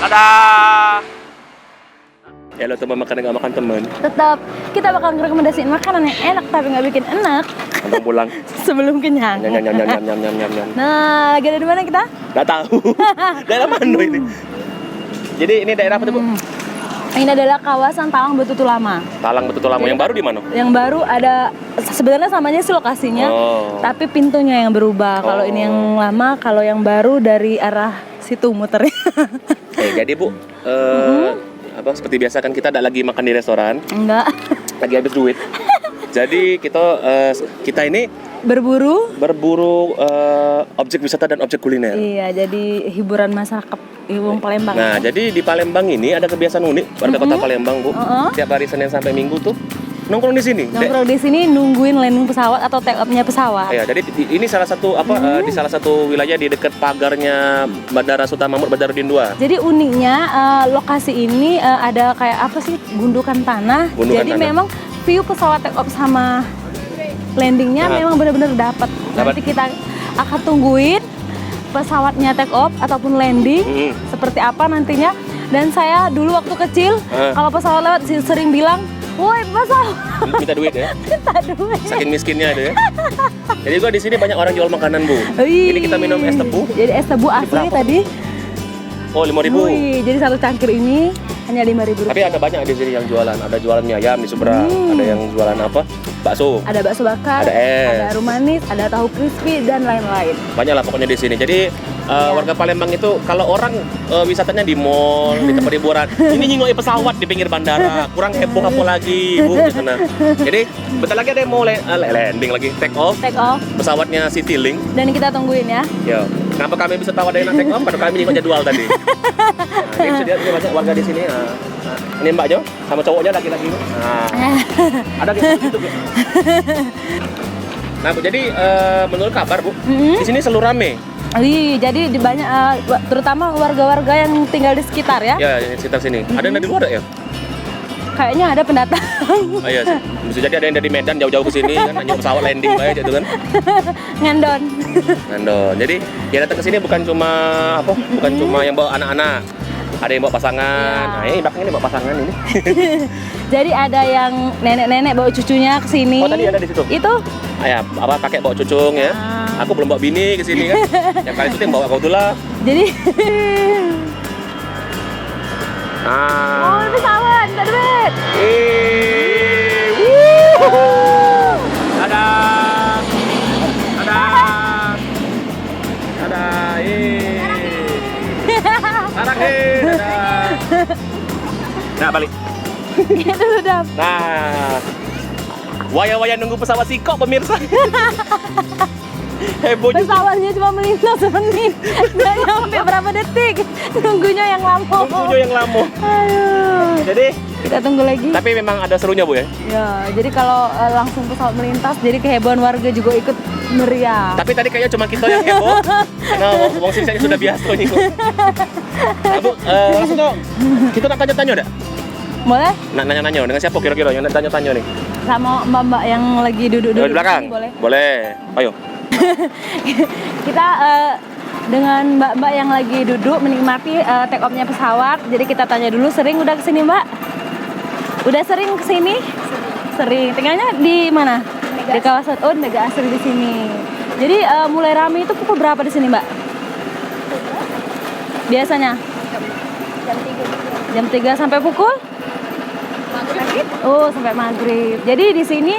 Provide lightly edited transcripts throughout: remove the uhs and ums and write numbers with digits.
Dadah. Ya lo teman makan nggak makan teman. Tetap kita bakal ngerekomendasiin makanan yang enak tapi nggak bikin enak. Abang pulang. Sebelum kenyang. Nyam. Nah, lagi ada di mana kita? Nggak tahu. Daerah mana ini? Jadi ini daerah apa tuh, Bu? Ini adalah kawasan Talang Betutu Lama. Talang Betutu Lama. Yang baru di mana? Yang baru ada sebenarnya samanya sih lokasinya, tapi pintunya yang berubah. Kalau ini yang lama, kalau yang baru dari arah situ muternya. Jadi Bu, apa seperti biasa kan kita tidak lagi makan di restoran. Enggak. Lagi habis duit. Jadi kita ini berburu objek wisata dan objek kuliner. Iya, jadi hiburan masyarakat Iwung Palembang. Nah, jadi di Palembang ini ada kebiasaan unik warga kota Palembang, Bu. Tiap hari Senin sampai Minggu tuh nongkrong di sini. Nongkrong di sini nungguin landing pesawat atau take off-nya pesawat. Ya, jadi ini salah satu di salah satu wilayah di dekat pagarnya Bandara Sultan Mahmud Badarudin II. Jadi uniknya lokasi ini ada kayak apa sih? Gundukan tanah. Jadi memang view pesawat take off sama landingnya memang benar-benar dapat. Nanti kita akan tungguin pesawatnya take off ataupun landing seperti apa nantinya. Dan saya dulu waktu kecil kalau pesawat lewat sering bilang, "Woi, pesawat." Minta duit ya? Minta duit. Saking miskinnya ada ya. Jadi gua di sini banyak orang jual makanan, Bu. Ini kita minum es tebu. Jadi es tebu asli tadi. Oh, 5.000. Jadi satu cangkir ini hanya 5.000 rupiah. Tapi ada banyak di sini yang jualan. Ada jualan mie ayam di seberang. Ada yang jualan apa? Bakso. Ada bakso bakar. Ada es. Ada harum manis. Ada tahu crispy dan lain-lain. Banyak lah pokoknya di sini. Jadi warga Palembang itu kalau orang wisatanya di mall, di tempat hiburan, ini nyingoi pesawat di pinggir bandara. Kurang heboh apa lagi, Bu? Gitu, nah. Jadi bentar lagi ada yang mau landing lagi, take off. Pesawatnya Citylink. Dan kita tungguin ya. Yo. Kenapa kami bisa tahu ada yang take off? Karena kami nyingok jadwal tadi. Nah, ini bisa lihat ini banyak warga di sini. Ini Mbak Jo sama cowoknya laki-laki. Ada di situ. Nah, Bu, jadi menurut kabar, Bu, di sini selalu rame. Jadi di banyak terutama warga-warga yang tinggal di sekitar ya. Ya, di sekitar sini. Ada yang dari luar ya? Kayaknya ada pendatang. Oh iya sih. Bisa jadi ada yang dari Medan jauh-jauh ke sini kan, hanya pesawat landing aja gitu kan. Ngandon. Jadi ya datang ke sini bukan cuma cuma yang bawa anak-anak. Ada yang bawa pasangan. Iya. Nah, ini belakang ini bawa pasangan ini. Jadi ada yang nenek-nenek bawa cucunya ke sini. Oh, tadi ada di situ. Itu? Ya, apa kakek bawa cucung ya. Aku belum bawa bini ke sini kan. Yang kali itu yang bawa kau tuh lah. Jadi Ah. oh, ini pesawat, minta duit. Dadah. Dadah. Dadah. Dadah. Nah, balik. Itu sudah. Nah, waya-waya nunggu pesawat sikok pemirsa. Heboh juga. Pesawatnya cuma melintas semenit. Nggak nyampe berapa detik. Nunggunya yang lama. Nunggunya yang lama. Aduh. Jadi Kita tunggu lagi. tapi memang ada serunya Bu ya. Ya, jadi kalau langsung pesawat melintas, jadi kehebohan warga juga ikut meriah. Tapi tadi kayaknya cuma kita yang heboh. Karena wong sini sudah biasa nih Bu. Nah, Bu, langsung dong. Kita nak tanya-tanya udah. Boleh? Nanya-nanya dengan siapa kira-kira yang nak tanya-tanya nih? Sama mbak-mbak yang lagi duduk-duduk Di belakang. sini, boleh? Boleh. Ayo. Kita dengan mbak-mbak yang lagi duduk menikmati take off-nya pesawat. Jadi kita tanya dulu, sering udah kesini Mbak? Udah sering kesini? Sering. Tinggalnya di mana? Di kawasan Mega Asri di sini. Jadi mulai rame itu pukul berapa di sini Mbak? Biasanya? Jam 3 sampai pukul? Maghrib. Oh, sampai maghrib. Jadi di sini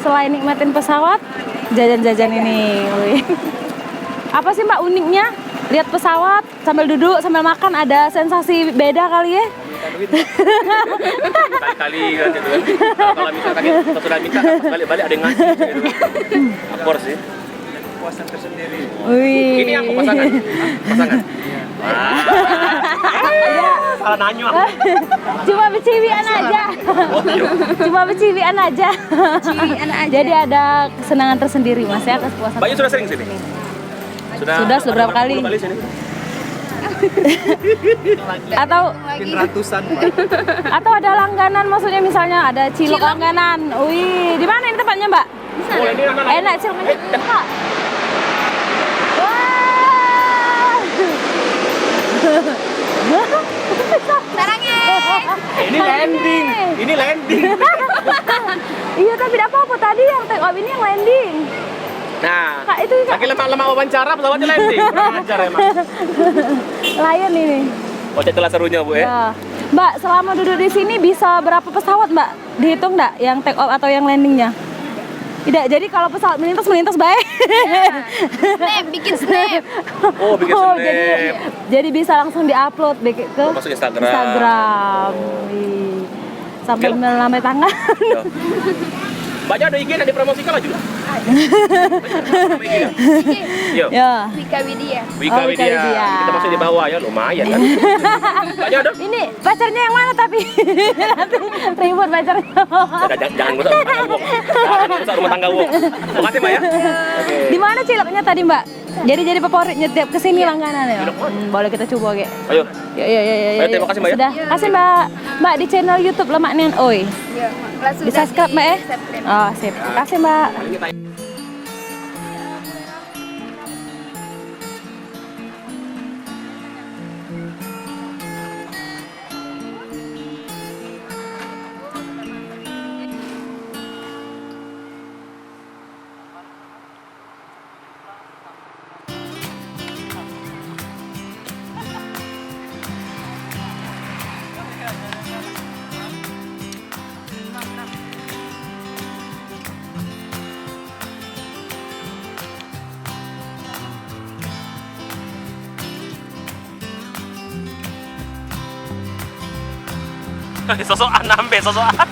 selain nikmatin pesawat, jajan-jajan ini. Wih. Apa sih Mbak uniknya? Lihat pesawat sambil duduk sambil makan, ada sensasi beda kali ya? Kali-kali kan gitu kan. Kalau misalkan kita sudah minta balik-balik ada yang ngasih gitu. Akor sih. Kepuasan tersendiri. Wih. Ini aku pasangan. Pasangan. Salah nanya aku. Cuma berciwian aja. Oh, iya. Cuma berciwian aja. Jadi ada kesenangan tersendiri Mas ya, kepuasan. Mbaknya sudah sering sini? Sudah beberapa kali. 10 kali sini. Atau Mungkin ratusan. atau ada langganan, maksudnya misalnya ada cilok langganan. Wih, di mana ini tempatnya Mbak? Oh, ini anak-anak. Enak ciloknya. Wah. Ini landing. Ini landing. Iya, tapi tidak apa-apa tadi yang take off ini yang landing. Nah, Kak, itu Kak. lagi lama-lama wawancara pesawatnya landing. Kurang ajar emang. Lion ini. Oh, itulah serunya Bu ya. Ya. Mbak, selama duduk di sini bisa berapa pesawat Mbak? Dihitung enggak yang take off atau yang landingnya? Tidak, jadi kalau pesawat melintas baik. Snap, bikin snap. Oh, bikin Oh, snap. jadi bisa langsung diupload ke Masuk Instagram. Instagram. Wih. Sampai Oke. melambai tangan. Ya. Mbaknya ada IG yang dipromosikan lah juga. Yo. Ya. Wika Widya. Wika Oh, Wika Widya. Widya. Kita masuk di bawah ya, lumayan kan. Mbaknya ada? Ini pacarnya yang mana tapi? Nanti ribut pacarnya. Jangan rusak rumah tangga Wong. Jangan rusak rumah tangga Wong. Makasih Mbak ya. Oke. Di mana ciloknya tadi Mbak? Jadi favoritnya tiap kesini langganan ya. Boleh kita coba Ge. Ayo. Ya. Ayo, terima kasih, Mbak, ya. Sudah. Kasih Mbak. Mbak di channel YouTube Lemak Nian Oi. Ya, langsung Di subscribe Mbak ya. subscribe. Oh, sip. Kasih Mbak. Sosokan nambe, sosokan.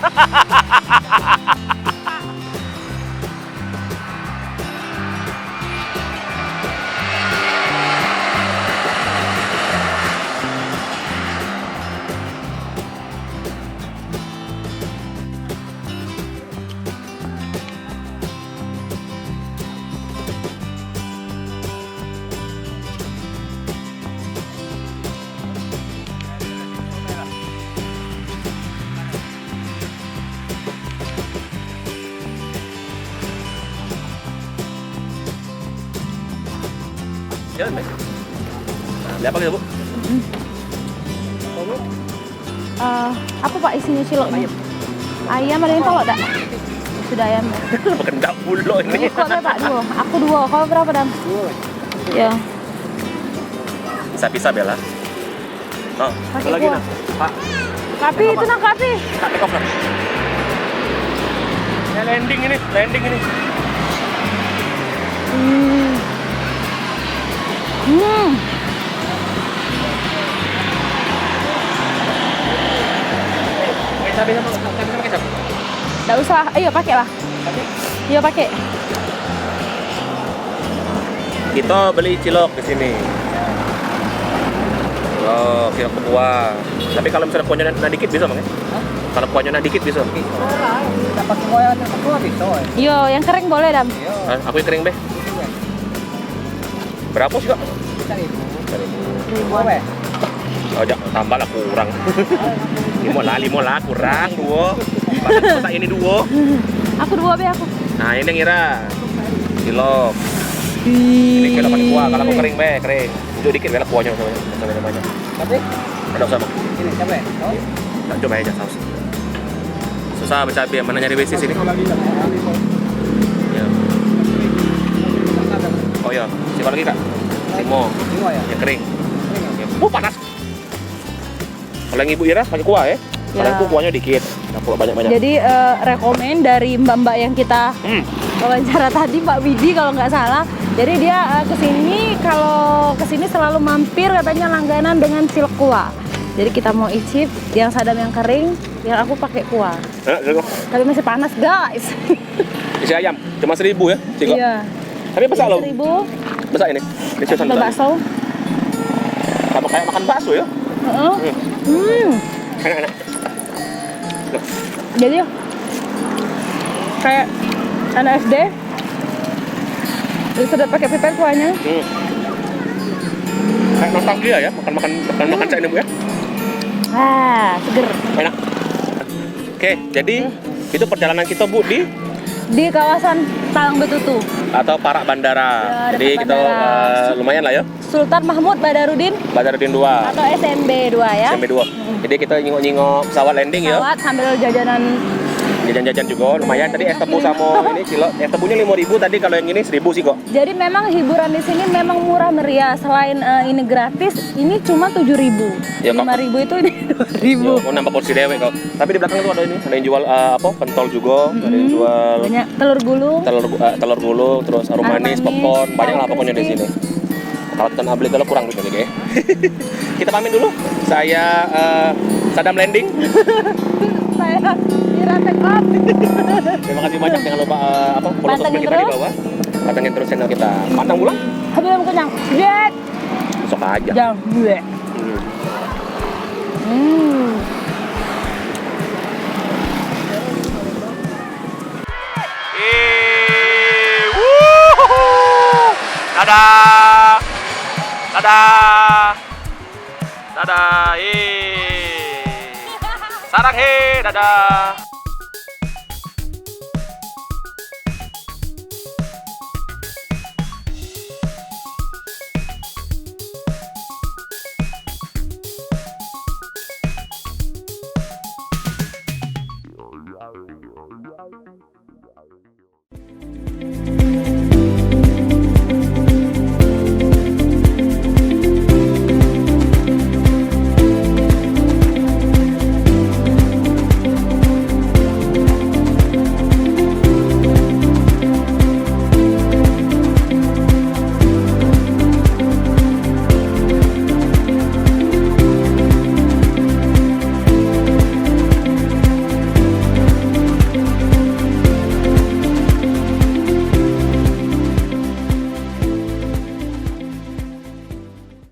Jalan, Mbak. Nah, beli apa gitu, Bu? Apa Pak isinya ciloknya? Ayam ada yang kolok dak? Sudah ayam. Kendak pula ini. Kok Pak dua? Aku dua. Kau berapa Dam? Ya. Bisa Bella. Oh, Pakai ada lagi kuah. nah. Pak, Kapi itu nak kapi. tak take off lah. Ya, landing ini. Kecap sama kecap. Nggak usah. Ayo pakai lah. Iya pakai. Kita beli cilok di sini. Oh, cilok kuah. Tapi kalau misalnya kuahnya dikit bisa, Bang ya? Kalau kuahnya dikit bisa. Dapat kuah bisa. Iya, yang kering boleh Dam. Aku yang kering, Be. Berapa sih, Kak? Ribuan. Oh, tambah lah kurang. limo lah kurang dua. Masa ini dua. Aku dua Be aku. Nah, ini ngira cilok. Ini cilok pakai kuah. Kalau aku kering, Be, kering. Tunjuk dikit Be lah kuahnya sama namanya. Tapi Ada usah, Bang. ini siapa ya? Oh, Nah, coba aja saus. Susah bercabai, mana nyari WC sini? Ya. Oh ya, siapa lagi Kak? Limo, dua ya. yang kering. Ya. Panas. Kalau yang Ibu Ira pakai kuah ya? Kalau Ya. aku kuahnya dikit, nggak perlu banyak-banyak. Jadi rekomen dari mbak-mbak yang kita wawancara tadi, Mbak Widi kalau nggak salah. Jadi dia kesini, kalau kesini selalu mampir katanya langganan dengan cilok kuah. Jadi kita mau icip yang Sadam yang kering, yang aku pakai kuah. Tapi masih panas guys. Isi ayam, cuma 1.000 ya? Ciko? Iya. Tapi besar loh, 1.000. besar ini. Ini Sambal bakso. Sama kayak makan bakso ya? Enak-enak. Jadi kayak anak SD. Terus sudah pakai pipet kuahnya. Kayak nostalgia ya, makan cak ini Bu ya? Seger. Enak. Oke, jadi itu perjalanan kita Bu Di kawasan Talang Betutu. atau Parak Bandara. Ya, Jadi dekat kita bandara. lumayan lah ya. Sultan Mahmud Badarudin Badarudin 2, atau SMB 2 ya. SMB 2. Jadi kita nyingok-nyingok pesawat landing ya. Pesawat sambil jajanan. Jajan-jajan juga lumayan. Tadi es tebu sama ini cilok. Es tebunya 5.000 tadi, kalau yang ini 1.000 sih kok. Jadi memang hiburan di sini memang murah meriah. Selain ini gratis, ini cuma 7.000. Ya, kok. 5.000 itu ini 2.000. Mau nambah porsi dewek kok. Tapi di belakang itu ada ini, ada yang jual pentol juga, ada yang jual Banyak telur gulung. telur gulung, terus aroma manis, Manis, popcorn, banyak lah tahu pokoknya di crispy. sini. Kalau kita beli kalau kurang duitnya ya. Kita pamit dulu. Saya Sadam Landing. Saya Ira Take Off. Terima kasih banyak, jangan lupa follow Pantengin sosmed kita di terus. bawah. Pantengin terus channel kita. Pantang pulang? Belum kenyang. Jet. Besok aja. Jangan gue. Dadah. Dadah. Dadah. Sarang he, dadah.